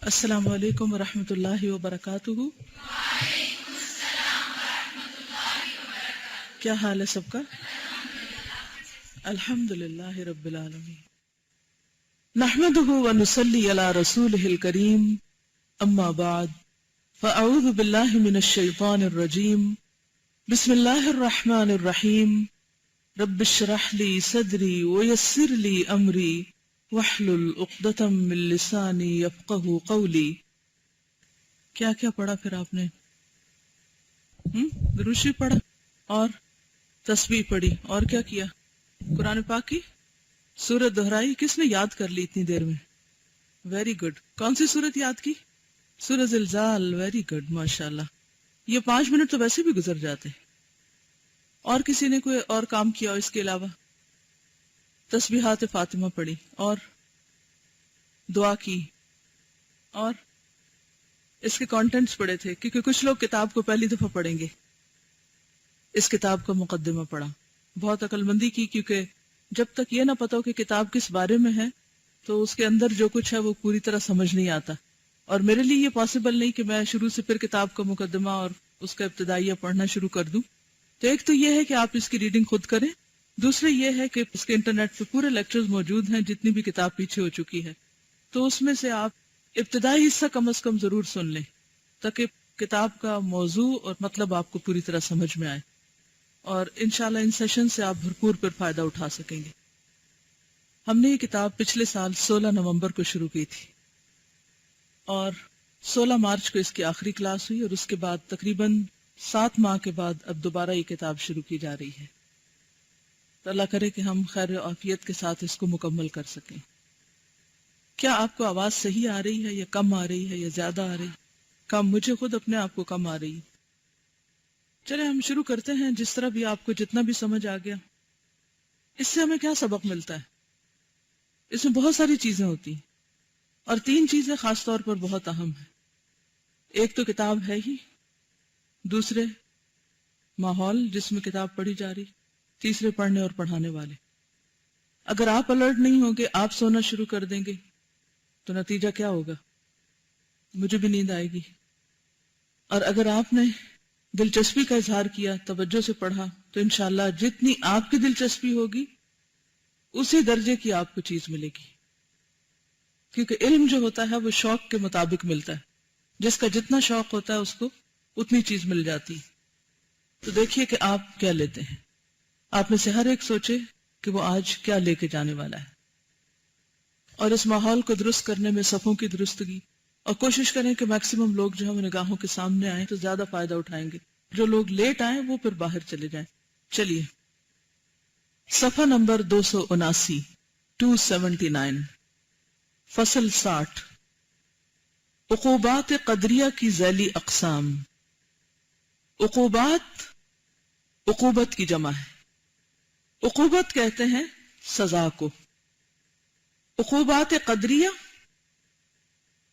السلام علیکم ورحمۃ اللہ وبرکاتہ۔ کیا حال ہے سب کا؟ الحمد للہ رب العالمین، نحمده ونصلی علی رسولہ الکریم، اما بعد فاعوذ باللہ من الشیطان الرجیم، بسم اللہ الرحمن الرحیم، رب اشرح لی صدری ویسر لی امری واحلل عقدۃ من لسانی یفقہوا قولی۔ کیا کیا پڑھا پھر آپ نے؟ درود شریف پڑھا اور تسبیح پڑھی اور کیا کیا؟ قرآن پاک کی سورت دہرائی۔ کس نے یاد کر لی اتنی دیر میں؟ Very good. کون سی سورت یاد کی؟ سورۃ زلزال۔ ویری گڈ، ماشاءاللہ۔ یہ 5 منٹ تو ویسے بھی گزر جاتے۔ اور کسی نے کوئی اور کام کیا اس کے علاوہ؟ تسبیحات فاطمہ پڑھی اور دعا کی اور اس کے کانٹینٹس پڑھے تھے، کیونکہ کچھ لوگ کتاب کو پہلی دفعہ پڑھیں گے۔ اس کتاب کا مقدمہ پڑھا، بہت عقل مندی کی، کیونکہ جب تک یہ نہ پتا ہو کہ کتاب کس بارے میں ہے تو اس کے اندر جو کچھ ہے وہ پوری طرح سمجھ نہیں آتا۔ اور میرے لیے یہ پاسبل نہیں کہ میں شروع سے پھر کتاب کا مقدمہ اور اس کا ابتدائیہ پڑھنا شروع کر دوں۔ تو ایک تو یہ ہے کہ آپ اس کی ریڈنگ خود کریں، دوسرے یہ ہے کہ اس کے انٹرنیٹ پہ پورے لیکچرز موجود ہیں، جتنی بھی کتاب پیچھے ہو چکی ہے، تو اس میں سے آپ ابتدائی حصہ کم از کم ضرور سن لیں، تاکہ کتاب کا موضوع اور مطلب آپ کو پوری طرح سمجھ میں آئے، اور انشاءاللہ ان سیشن سے آپ بھرپور پر فائدہ اٹھا سکیں گے۔ ہم نے یہ کتاب پچھلے سال 16 نومبر کو شروع کی تھی، اور 16 مارچ کو اس کی آخری کلاس ہوئی، اور اس کے بعد تقریباً 7 ماہ کے بعد اب دوبارہ یہ کتاب شروع کی جا رہی ہے۔ تو اللہ کرے کہ ہم خیر و عافیت کے ساتھ اس کو مکمل کر سکیں۔ کیا آپ کو آواز صحیح آ رہی ہے یا کم آ رہی ہے یا زیادہ آ رہی؟ کم؟ مجھے خود اپنے آپ کو کم آ رہی ہے۔ چلے ہم شروع کرتے ہیں۔ جس طرح بھی آپ کو جتنا بھی سمجھ آ گیا، اس سے ہمیں کیا سبق ملتا ہے؟ اس میں بہت ساری چیزیں ہوتی ہیں، اور 3 چیزیں خاص طور پر بہت اہم ہیں۔ ایک تو کتاب ہے ہی، دوسرے ماحول جس میں کتاب پڑھی جا رہی، تیسرے پڑھنے اور پڑھانے والے۔ اگر آپ الرٹ نہیں ہوں گے، آپ سونا شروع کر دیں گے، تو نتیجہ کیا ہوگا؟ مجھے بھی نیند آئے گی۔ اور اگر آپ نے دلچسپی کا اظہار کیا، توجہ سے پڑھا، تو انشاءاللہ جتنی آپ کی دلچسپی ہوگی اسی درجے کی آپ کو چیز ملے گی، کیونکہ علم جو ہوتا ہے وہ شوق کے مطابق ملتا ہے۔ جس کا جتنا شوق ہوتا ہے اس کو اتنی چیز مل جاتی۔ تو دیکھیے کہ آپ کیا لیتے ہیں۔ آپ میں سے ہر ایک سوچے کہ وہ آج کیا لے کے جانے والا ہے، اور اس ماحول کو درست کرنے میں صفوں کی درستگی، اور کوشش کریں کہ میکسیمم لوگ جو ہم نگاہوں کے سامنے آئیں تو زیادہ فائدہ اٹھائیں گے۔ جو لوگ لیٹ آئیں وہ پھر باہر چلے جائیں۔ چلیے صفحہ نمبر 279، 279، فصل 60، عقوبات قدریہ کی ذیلی اقسام۔ عقوبات عقوبت کی جمع ہے۔ عقوبت کہتے ہیں سزا کو۔ عقوبات قدریہ،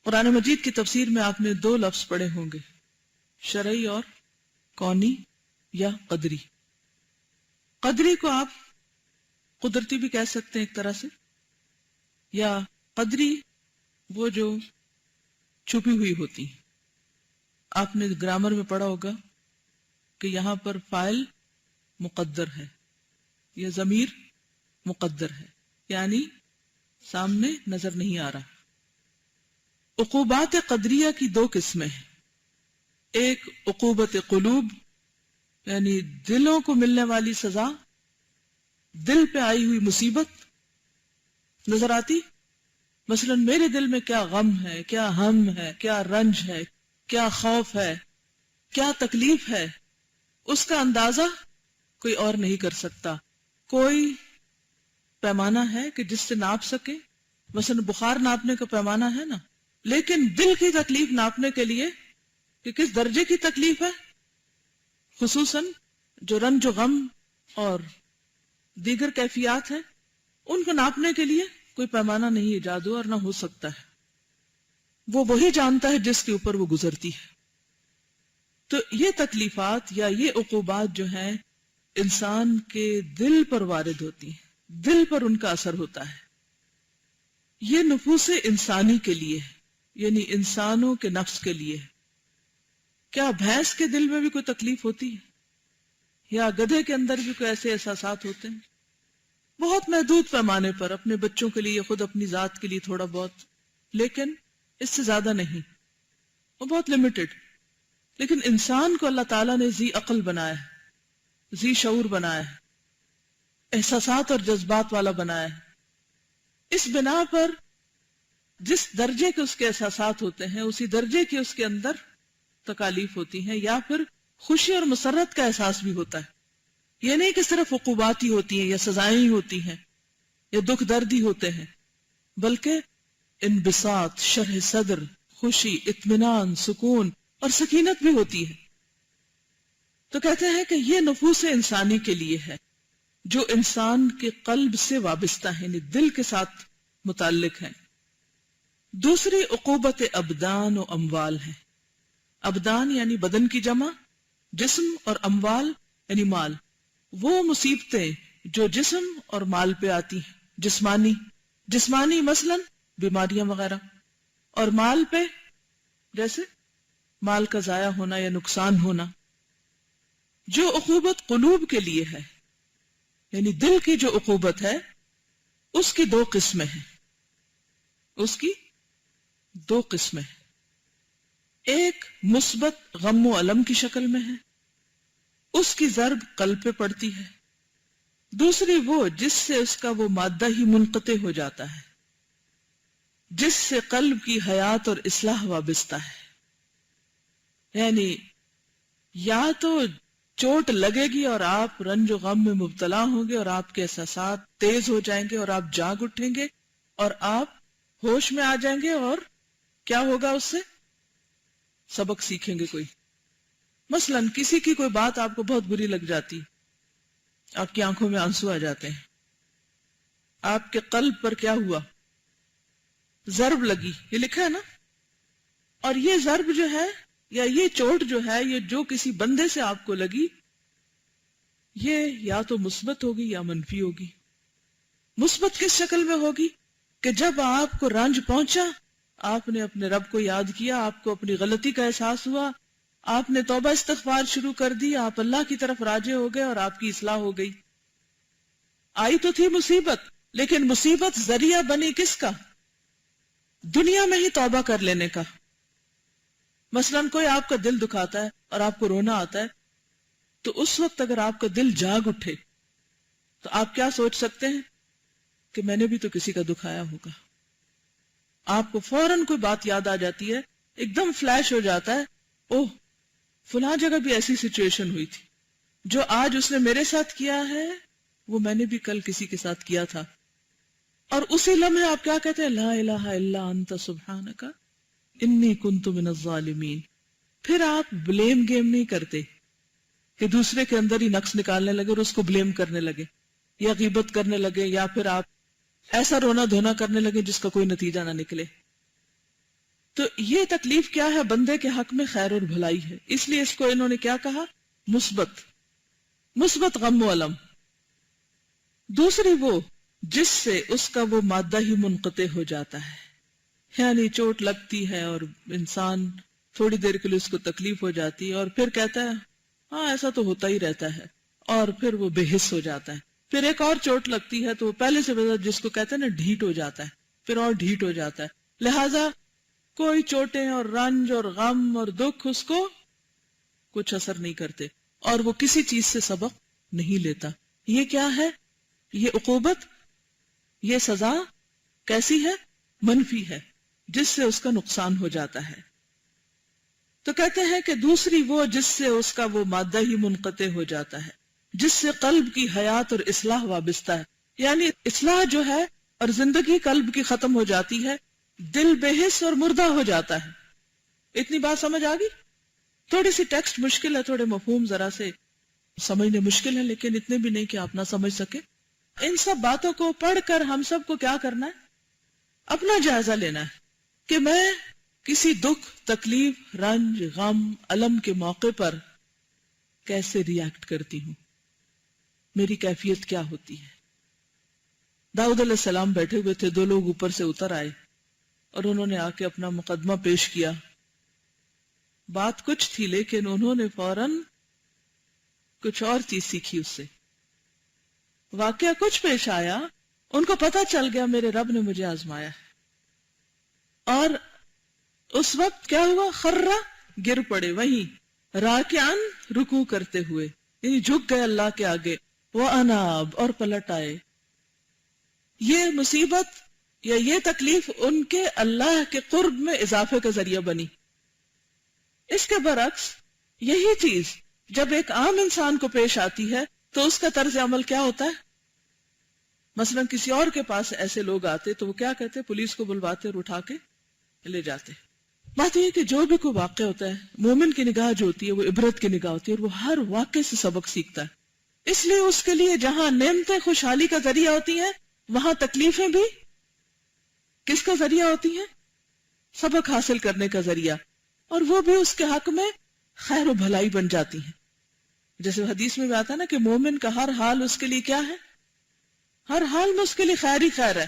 قرآن مجید کی تفسیر میں آپ نے 2 لفظ پڑھے ہوں گے، شرعی اور کونی یا قدری۔ قدری کو آپ قدرتی بھی کہہ سکتے ہیں ایک طرح سے، یا قدری وہ جو چھپی ہوئی ہوتی ہیں۔ آپ نے گرامر میں پڑھا ہوگا کہ یہاں پر فاعل مقدر ہے یا ضمیر مقدر ہے، یعنی سامنے نظر نہیں آ رہا۔ عقوبات قدریہ کی 2 قسمیں ہیں۔ ایک عقوبت قلوب، یعنی دلوں کو ملنے والی سزا، دل پہ آئی ہوئی مصیبت نظر آتی۔ مثلا میرے دل میں کیا غم ہے، کیا ہم ہے، کیا رنج ہے، کیا خوف ہے، کیا تکلیف ہے، اس کا اندازہ کوئی اور نہیں کر سکتا۔ کوئی پیمانہ ہے کہ جس سے ناپ سکے؟ مثلا بخار ناپنے کا پیمانہ ہے نا، لیکن دل کی تکلیف ناپنے کے لیے کہ کس درجے کی تکلیف ہے، خصوصاً جو رنج و غم اور دیگر کیفیات ہیں، ان کو ناپنے کے لیے کوئی پیمانہ نہیں ایجاد ہوا اور نہ ہو سکتا ہے۔ وہ وہی جانتا ہے جس کے اوپر وہ گزرتی ہے۔ تو یہ تکلیفات یا یہ عقوبات جو ہیں انسان کے دل پر وارد ہوتی ہیں، دل پر ان کا اثر ہوتا ہے۔ یہ نفوس انسانی کے لیے ہے، یعنی انسانوں کے نفس کے لیے ہے. کیا بھینس کے دل میں بھی کوئی تکلیف ہوتی ہے یا گدھے کے اندر بھی کوئی ایسے احساسات ہوتے ہیں؟ بہت محدود پیمانے پر، اپنے بچوں کے لیے، خود اپنی ذات کے لیے تھوڑا بہت، لیکن اس سے زیادہ نہیں، وہ بہت لمیٹڈ. لیکن انسان کو اللہ تعالیٰ نے ذی عقل بنایا ہے، ذی شعور بنایا ہے، احساسات اور جذبات والا بنایا ہے. اس بنا پر جس درجے کے اس کے احساسات ہوتے ہیں اسی درجے کی اس کے اندر تکالیف ہوتی ہیں، یا پھر خوشی اور مسرت کا احساس بھی ہوتا ہے. یہ نہیں کہ صرف عقوبات ہی ہوتی ہیں یا سزائیں ہی ہوتی ہیں یا دکھ درد ہی ہوتے ہیں، بلکہ انبساط، شرح صدر، خوشی، اطمینان، سکون اور سکینت بھی ہوتی ہے. تو کہتے ہیں کہ یہ نفوس انسانی کے لیے ہے جو انسان کے قلب سے وابستہ ہے، یعنی دل کے ساتھ متعلق ہے. دوسری عقوبت ابدان و اموال ہے. ابدان یعنی بدن کی جمع، جسم، اور اموال یعنی مال. وہ مصیبتیں جو جسم اور مال پہ آتی ہیں، جسمانی مثلا بیماریاں وغیرہ، اور مال پہ جیسے مال کا ضائع ہونا یا نقصان ہونا. جو عقوبت قلوب کے لیے ہے، یعنی دل کی جو عقوبت ہے، اس کی دو قسمیں ہیں. اس کی دو قسمیں ہیں. ایک مثبت غم و الم کی شکل میں ہے، اس کی ضرب قلب پہ پڑتی ہے. دوسری وہ جس سے اس کا وہ مادہ ہی منقطع ہو جاتا ہے، جس سے قلب کی حیات اور اصلاح وابستہ ہے. یعنی یا تو چوٹ لگے گی اور آپ رنج و غم میں مبتلا ہوں گے اور آپ کے احساسات تیز ہو جائیں گے اور آپ جاگ اٹھیں گے اور آپ ہوش میں آ جائیں گے، اور کیا ہوگا اس سے؟ سبق سیکھیں گے. کوئی مثلا کسی کی کوئی بات آپ کو بہت بری لگ جاتی، آپ کی آنکھوں میں آنسو آ جاتے ہیں، آپ کے قلب پر کیا ہوا؟ ضرب لگی. یہ لکھا ہے نا. اور یہ ضرب جو ہے یا یہ چوٹ جو ہے، یہ جو کسی بندے سے آپ کو لگی، یہ یا تو مثبت ہوگی یا منفی ہوگی. مثبت کس شکل میں ہوگی؟ کہ جب آپ کو رنج پہنچا، آپ نے اپنے رب کو یاد کیا، آپ کو اپنی غلطی کا احساس ہوا، آپ نے توبہ استغفار شروع کر دی، آپ اللہ کی طرف راجع ہو گئے اور آپ کی اصلاح ہو گئی. آئی تو تھی مصیبت، لیکن مصیبت ذریعہ بنی کس کا؟ دنیا میں ہی توبہ کر لینے کا. مثلا کوئی آپ کا دل دکھاتا ہے اور آپ کو رونا آتا ہے، تو اس وقت اگر آپ کا دل جاگ اٹھے تو آپ کیا سوچ سکتے ہیں کہ میں نے بھی تو کسی کا دکھایا ہوگا. آپ کو فوراً کوئی بات یاد آ جاتی ہے، ایک دم فلیش ہو جاتا ہے، اوہ فلاں جگہ بھی ایسی سچویشن ہوئی تھی، جو آج اس نے میرے ساتھ کیا ہے وہ میں نے بھی کل کسی کے ساتھ کیا تھا. اور اسی لمحے آپ کیا کہتے ہیں؟ لا الہ الا انت سبحانک انی کنت من الظالمین. پھر آپ بلیم گیم نہیں کرتے کہ دوسرے کے اندر ہی نقص نکالنے لگے اور اس کو بلیم کرنے لگے یا غیبت کرنے لگے، یا پھر آپ ایسا رونا دھونا کرنے لگے جس کا کوئی نتیجہ نہ نکلے. تو یہ تکلیف کیا ہے؟ بندے کے حق میں خیر اور بھلائی ہے. اس لیے اس کو انہوں نے کیا کہا؟ مثبت غم و علم. دوسری وہ جس سے اس کا وہ مادہ ہی منقطع ہو جاتا ہے، یعنی چوٹ لگتی ہے اور انسان تھوڑی دیر کے لیے اس کو تکلیف ہو جاتی ہے اور پھر کہتا ہے ہاں ایسا تو ہوتا ہی رہتا ہے، اور پھر وہ بے حس ہو جاتا ہے. پھر ایک اور چوٹ لگتی ہے تو وہ پہلے سے بڑا، جس کو کہتے ہیں نا ڈھیٹ ہو جاتا ہے، پھر اور ڈھیٹ ہو جاتا ہے. لہذا کوئی چوٹیں اور رنج اور غم اور دکھ اس کو کچھ اثر نہیں کرتے اور وہ کسی چیز سے سبق نہیں لیتا. یہ کیا ہے؟ یہ عقوبت، یہ سزا کیسی ہے؟ منفی ہے، جس سے اس کا نقصان ہو جاتا ہے. تو کہتے ہیں کہ دوسری وہ جس سے اس کا وہ مادہ ہی منقطع ہو جاتا ہے، جس سے قلب کی حیات اور اصلاح وابستہ ہے. یعنی اصلاح جو ہے اور زندگی قلب کی ختم ہو جاتی ہے، دل بے حس اور مردہ ہو جاتا ہے. اتنی بات سمجھ آ گئی؟ تھوڑی سی ٹیکسٹ مشکل ہے، تھوڑے مفہوم ذرا سے سمجھنے مشکل ہے، لیکن اتنے بھی نہیں کہ آپ نہ سمجھ سکے. ان سب باتوں کو پڑھ کر ہم سب کو کیا کرنا ہے؟ اپنا جائزہ لینا ہے کہ میں کسی دکھ، تکلیف، رنج، غم، الم کے موقع پر کیسے ریاکٹ کرتی ہوں، میری کیفیت کیا ہوتی ہے. داؤد علیہ السلام بیٹھے ہوئے تھے، دو لوگ اوپر سے اتر آئے اور انہوں نے آ کے اپنا مقدمہ پیش کیا. بات کچھ تھی لیکن انہوں نے فوراً کچھ اور چیز سیکھی اس سے. واقعہ کچھ پیش آیا, ان کو پتا چل گیا میرے رب نے مجھے آزمایا ہے. اور اس وقت کیا ہوا؟ خرہ, گر پڑے وہیں راکعن, رکوع کرتے ہوئے, یعنی جھک گئے اللہ کے آگے. واناب, اور پلٹ آئے. یہ مصیبت یا یہ تکلیف ان کے اللہ کے قرب میں اضافے کا ذریعہ بنی. اس کے برعکس یہی چیز جب ایک عام انسان کو پیش آتی ہے تو اس کا طرز عمل کیا ہوتا ہے؟ مثلا کسی اور کے پاس ایسے لوگ آتے تو وہ کیا کہتے؟ پولیس کو بلواتے اور اٹھا کے لے جاتے. بات یہ کہ جو بھی کوئی واقعہ ہوتا ہے, مومن کی نگاہ جو ہوتی ہے وہ عبرت کی نگاہ ہوتی ہے, اور وہ ہر واقعے سے سبق سیکھتا ہے. اس لیے اس کے لیے جہاں نعمتیں خوشحالی کا ذریعہ ہوتی ہیں, وہاں تکلیفیں بھی کس کا ذریعہ ہوتی ہیں؟ سبق حاصل کرنے کا ذریعہ, اور وہ بھی اس کے حق میں خیر و بھلائی بن جاتی ہیں. جیسے حدیث میں بھی آتا ہے نا کہ مومن کا ہر حال اس کے لیے کیا ہے؟ ہر حال میں اس کے لیے خیر ہی خیر ہے.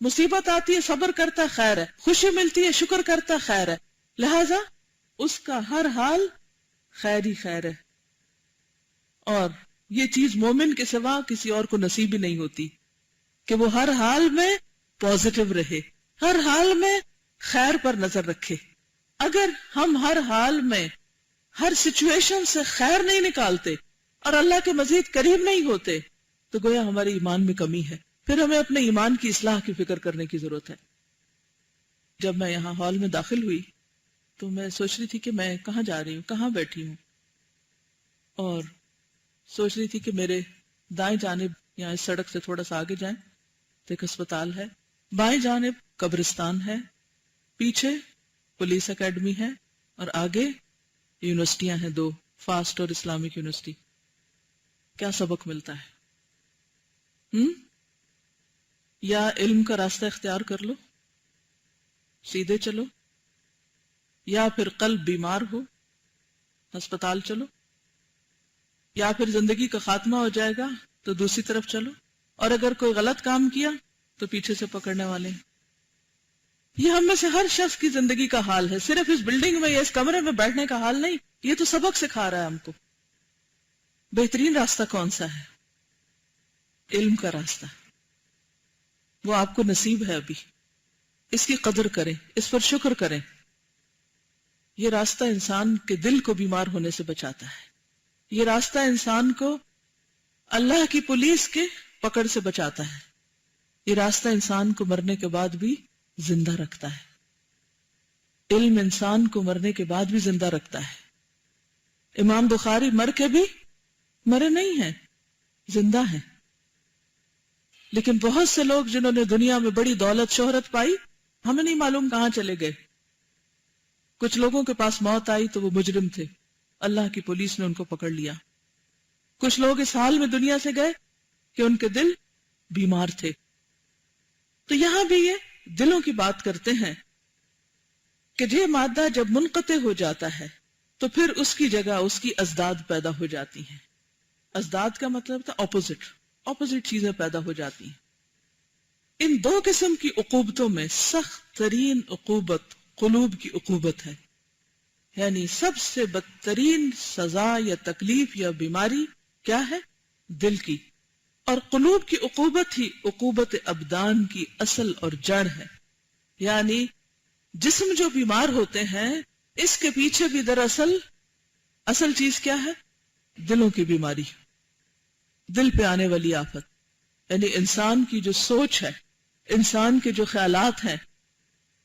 مصیبت آتی ہے صبر کرتا ہے, خیر ہے. خوشی ملتی ہے شکر کرتا ہے, خیر ہے. لہذا اس کا ہر حال خیر ہی خیر ہے. اور یہ چیز مومن کے سوا کسی اور کو نصیب ہی نہیں ہوتی کہ وہ ہر حال میں پازیٹو رہے, ہر حال میں خیر پر نظر رکھے. اگر ہم ہر حال میں ہر سچویشن سے خیر نہیں نکالتے اور اللہ کے مزید قریب نہیں ہوتے تو گویا ہمارے ایمان میں کمی ہے. پھر ہمیں اپنے ایمان کی اصلاح کی فکر کرنے کی ضرورت ہے. جب میں یہاں ہال میں داخل ہوئی تو میں سوچ رہی تھی کہ میں کہاں جا رہی ہوں, کہاں بیٹھی ہوں, اور سوچ رہی تھی کہ میرے دائیں جانب یہاں اس سڑک سے تھوڑا سا آگے جائیں تو ایک اسپتال ہے, بائیں جانب قبرستان ہے, پیچھے پولیس اکیڈمی ہے, اور آگے یونیورسٹیاں ہیں 2, فاسٹ اور اسلامک یونیورسٹی. کیا سبق ملتا ہے؟ یا علم کا راستہ اختیار کر لو, سیدھے چلو, یا پھر قلب بیمار ہو ہسپتال چلو, یا پھر زندگی کا خاتمہ ہو جائے گا تو دوسری طرف چلو, اور اگر کوئی غلط کام کیا تو پیچھے سے پکڑنے والے ہیں. یہ ہم میں سے ہر شخص کی زندگی کا حال ہے, صرف اس بلڈنگ میں یا اس کمرے میں بیٹھنے کا حال نہیں. یہ تو سبق سکھا رہا ہے ہم کو. بہترین راستہ کون سا ہے؟ علم کا راستہ. وہ آپ کو نصیب ہے ابھی, اس کی قدر کریں, اس پر شکر کریں. یہ راستہ انسان کے دل کو بیمار ہونے سے بچاتا ہے. یہ راستہ انسان کو اللہ کی پولیس کے پکڑ سے بچاتا ہے. یہ راستہ انسان کو مرنے کے بعد بھی زندہ رکھتا ہے. علم انسان کو مرنے کے بعد بھی زندہ رکھتا ہے. امام بخاری مر کے بھی مرے نہیں ہیں, زندہ ہیں. لیکن بہت سے لوگ جنہوں نے دنیا میں بڑی دولت شہرت پائی, ہمیں نہیں معلوم کہاں چلے گئے. کچھ لوگوں کے پاس موت آئی تو وہ مجرم تھے, اللہ کی پولیس نے ان کو پکڑ لیا. کچھ لوگ اس حال میں دنیا سے گئے کہ ان کے دل بیمار تھے. تو یہاں بھی یہ دلوں کی بات کرتے ہیں کہ یہ مادہ جب منقطع ہو جاتا ہے تو پھر اس کی جگہ اس کی ازداد پیدا ہو جاتی ہیں. ازداد کا مطلب تھا اپوزٹ چیزیں پیدا ہو جاتی ہیں. ان 2 قسم کی عقوبتوں میں سخت ترین عقوبت قلوب کی عقوبت ہے. یعنی سب سے بدترین سزا یا تکلیف یا بیماری کیا ہے؟ دل کی. اور قلوب کی عقوبت ہی عقوبت ابدان کی اصل اور جڑ ہے. یعنی جسم جو بیمار ہوتے ہیں اس کے پیچھے بھی دراصل اصل چیز کیا ہے؟ دلوں کی بیماری, دل پہ آنے والی آفت. یعنی انسان کی جو سوچ ہے, انسان کے جو خیالات ہیں,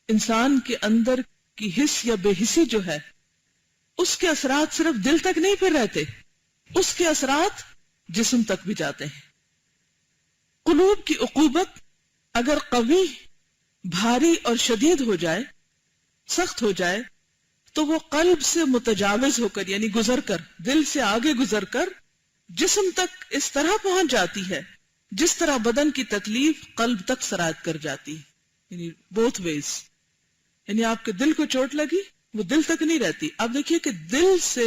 انسان کے اندر کی حس یا بے حسی جو ہے, اس کے اثرات صرف دل تک نہیں پھر رہتے, اس کے اثرات جسم تک بھی جاتے ہیں. قلوب کی عقوبت اگر قوی, بھاری اور شدید ہو جائے, سخت ہو جائے, تو وہ قلب سے متجاوز ہو کر یعنی گزر کر, دل سے آگے گزر کر جسم تک اس طرح پہنچ جاتی ہے جس طرح بدن کی تکلیف قلب تک سرایت کر جاتی ہے. یعنی بوتھ ویز. یعنی آپ کے دل کو چوٹ لگی وہ دل تک نہیں رہتی. آپ دیکھیے کہ دل سے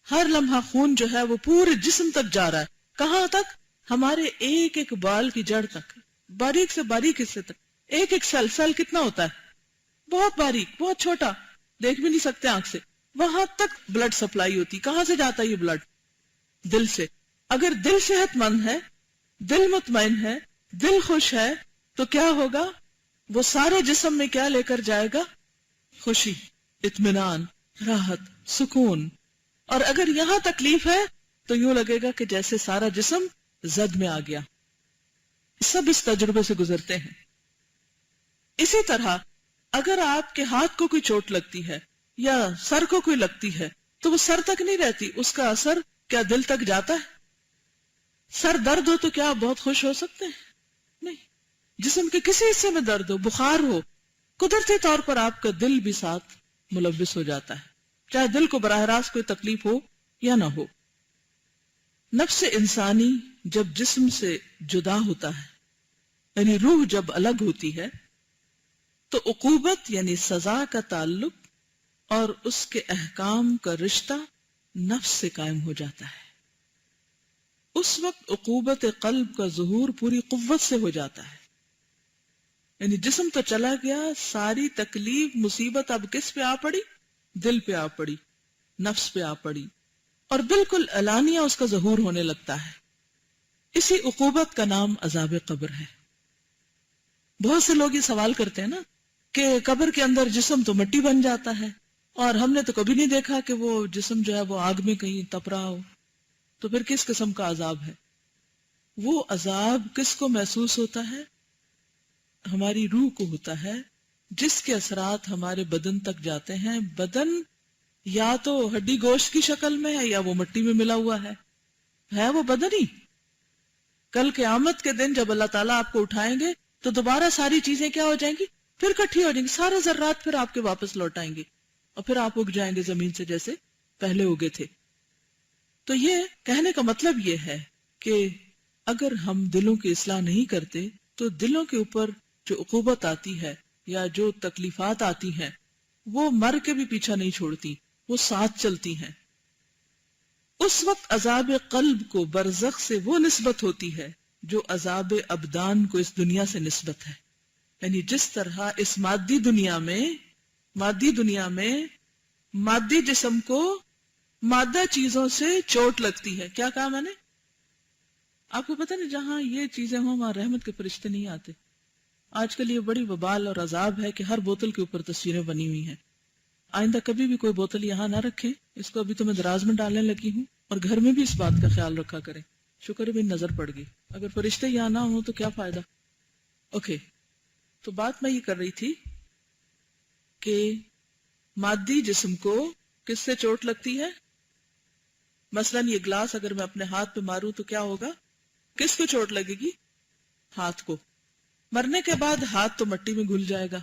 ہر لمحہ خون جو ہے وہ پورے جسم تک جا رہا ہے. کہاں تک؟ ہمارے ایک بال کی جڑ تک, باریک سے باریک حصے تک. ایک سیل کتنا ہوتا ہے؟ بہت باریک, بہت چھوٹا, دیکھ بھی نہیں سکتے آنکھ سے, وہاں تک بلڈ سپلائی ہوتی. کہاں سے جاتا ہے یہ بلڈ؟ دل سے. اگر دل صحت مند ہے, دل مطمئن ہے, دل خوش ہے, تو کیا ہوگا؟ وہ سارے جسم میں کیا لے کر جائے گا؟ خوشی, اطمینان, راحت, سکون. اور اگر یہاں تکلیف ہے تو یوں لگے گا کہ جیسے سارا جسم زد میں آ گیا. سب اس تجربے سے گزرتے ہیں. اسی طرح اگر آپ کے ہاتھ کو کوئی چوٹ لگتی ہے یا سر کو کوئی لگتی ہے تو وہ سر تک نہیں رہتی, اس کا اثر کیا دل تک جاتا ہے؟ سر درد ہو تو کیا آپ بہت خوش ہو سکتے ہیں؟ نہیں. جسم کے کسی حصے میں درد ہو, بخار ہو, قدرتی طور پر آپ کا دل بھی ساتھ ملوث ہو جاتا ہے, چاہے دل کو براہ راست کوئی تکلیف ہو یا نہ ہو. نفس انسانی جب جسم سے جدا ہوتا ہے, یعنی روح جب الگ ہوتی ہے, تو عقوبت یعنی سزا کا تعلق اور اس کے احکام کا رشتہ نفس سے قائم ہو جاتا ہے. اس وقت عقوبت قلب کا ظہور پوری قوت سے ہو جاتا ہے. یعنی جسم تو چلا گیا, ساری تکلیف مصیبت اب کس پہ آ پڑی؟ دل پہ آ پڑی, نفس پہ آ پڑی, اور بالکل علانیہ اس کا ظہور ہونے لگتا ہے. اسی عقوبت کا نام عذاب قبر ہے. بہت سے لوگ یہ سوال کرتے ہیں نا کہ قبر کے اندر جسم تو مٹی بن جاتا ہے, اور ہم نے تو کبھی نہیں دیکھا کہ وہ جسم جو ہے وہ آگ میں کہیں تپ رہا ہو, تو پھر کس قسم کا عذاب ہے؟ وہ عذاب کس کو محسوس ہوتا ہے؟ ہماری روح کو ہوتا ہے, جس کے اثرات ہمارے بدن تک جاتے ہیں. بدن یا تو ہڈی گوشت کی شکل میں ہے یا وہ مٹی میں ملا ہوا ہے وہ بدن ہی. کل قیامت کے دن جب اللہ تعالیٰ آپ کو اٹھائیں گے تو دوبارہ ساری چیزیں کیا ہو جائیں گی؟ پھر کٹھی ہو جائیں گی, سارے ذرات پھر آپ کے واپس لوٹ آئیں گے, اور پھر آپ اگ جائیں گے زمین سے جیسے پہلے اگے تھے. تو یہ کہنے کا مطلب یہ ہے کہ اگر ہم دلوں کی اصلاح نہیں کرتے تو دلوں کے اوپر جو عقوبت آتی ہے یا جو تکلیفات آتی ہیں وہ مر کے بھی پیچھا نہیں چھوڑتی, وہ ساتھ چلتی ہیں. اس وقت عذاب قلب کو برزخ سے وہ نسبت ہوتی ہے جو عذاب ابدان کو اس دنیا سے نسبت ہے. یعنی جس طرح اس مادی دنیا میں مادی جسم کو مادہ چیزوں سے چوٹ لگتی ہے. کیا کہا میں نے؟ آپ کو پتہ نہیں, جہاں یہ چیزیں ہوں وہاں رحمت کے فرشتے نہیں آتے. آج کل یہ بڑی وبال اور عذاب ہے کہ ہر بوتل کے اوپر تصویریں بنی ہوئی ہیں. آئندہ کبھی بھی کوئی بوتل یہاں نہ رکھیں, اس کو ابھی تو میں دراز میں ڈالنے لگی ہوں, اور گھر میں بھی اس بات کا خیال رکھا کریں. شکر بھی نظر پڑ گئی, اگر فرشتے یہاں نہ ہوں تو کیا فائدہ. اوکے, تو بات میں یہ کر رہی تھی کہ مادی جسم کو کس سے چوٹ لگتی ہے. مثلا یہ گلاس اگر میں اپنے ہاتھ پہ ماروں تو کیا ہوگا؟ کس کو چوٹ لگے گی؟ ہاتھ کو. مرنے کے بعد ہاتھ تو مٹی میں گھل جائے گا.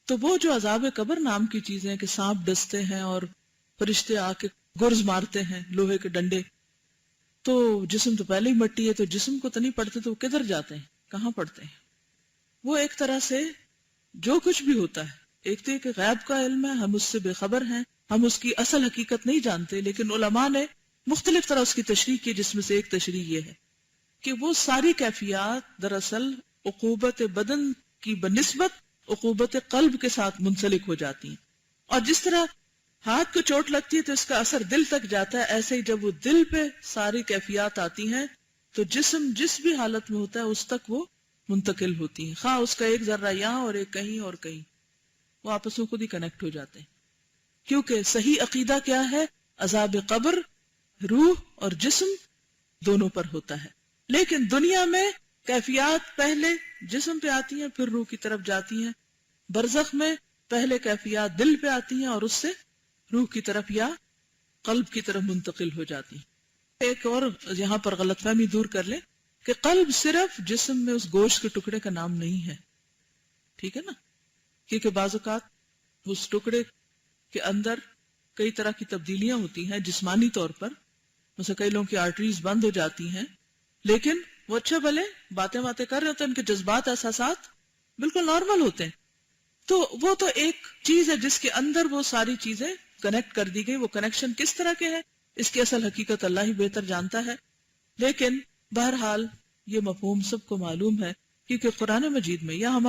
تو وہ جو عذاب قبر نام کی چیزیں کہ سانپ ڈستے ہیں اور فرشتے آ کے گرز مارتے ہیں لوہے کے ڈنڈے, تو جسم تو پہلے ہی مٹی ہے, تو جسم کو تو نہیں پڑتے, تو وہ کدھر جاتے ہیں؟ کہاں پڑتے ہیں؟ وہ ایک طرح سے جو کچھ بھی ہوتا ہے, ایک تو کہ غیب کا علم ہے, ہم اس سے بے خبر ہیں, ہم اس کی اصل حقیقت نہیں جانتے, لیکن علماء نے مختلف طرح اس کی تشریح کی, جس میں سے ایک تشریح یہ ہے کہ وہ ساری کیفیات دراصل عقوبت بدن کی بنسبت عقوبت قلب کے ساتھ منسلک ہو جاتی ہیں. اور جس طرح ہاتھ کو چوٹ لگتی ہے تو اس کا اثر دل تک جاتا ہے, ایسے ہی جب وہ دل پہ ساری کیفیات آتی ہیں تو جسم جس بھی حالت میں ہوتا ہے اس تک وہ منتقل ہوتی ہیں, خواہ اس کا ایک ذرہ یہاں اور ایک کہیں اور کہیں, وہ آپس میں خود ہی کنیکٹ ہو جاتے ہیں. کیونکہ صحیح عقیدہ کیا ہے؟ عذاب قبر روح اور جسم دونوں پر ہوتا ہے. لیکن دنیا میں کیفیات پہلے جسم پہ آتی ہیں پھر روح کی طرف جاتی ہیں. برزخ میں پہلے کیفیات دل پہ آتی ہیں اور اس سے روح کی طرف یا قلب کی طرف منتقل ہو جاتی ہیں. ایک اور یہاں پر غلط فہمی دور کر لیں کہ قلب صرف جسم میں اس گوشت کے ٹکڑے کا نام نہیں ہے, ٹھیک ہے نا, کیونکہ بعض اوقات اس ٹکڑے کے اندر کئی طرح کی تبدیلیاں ہوتی ہیں جسمانی طور پر. مثلا کئی لوگوں کی آرٹریز بند ہو جاتی ہیں, لیکن وہ اچھے بھلے باتیں کر رہے ہوتے ہیں, ان کے جذبات احساسات بالکل نارمل ہوتے ہیں. تو وہ تو ایک چیز ہے جس کے اندر وہ ساری چیزیں کنیکٹ کر دی گئی. وہ کنیکشن کس طرح کے ہیں اس کی اصل حقیقت اللہ ہی بہتر جانتا ہے, لیکن بہرحال یہ مفہوم سب کو معلوم ہے, کیونکہ قرآن مجید میں یا ہمارے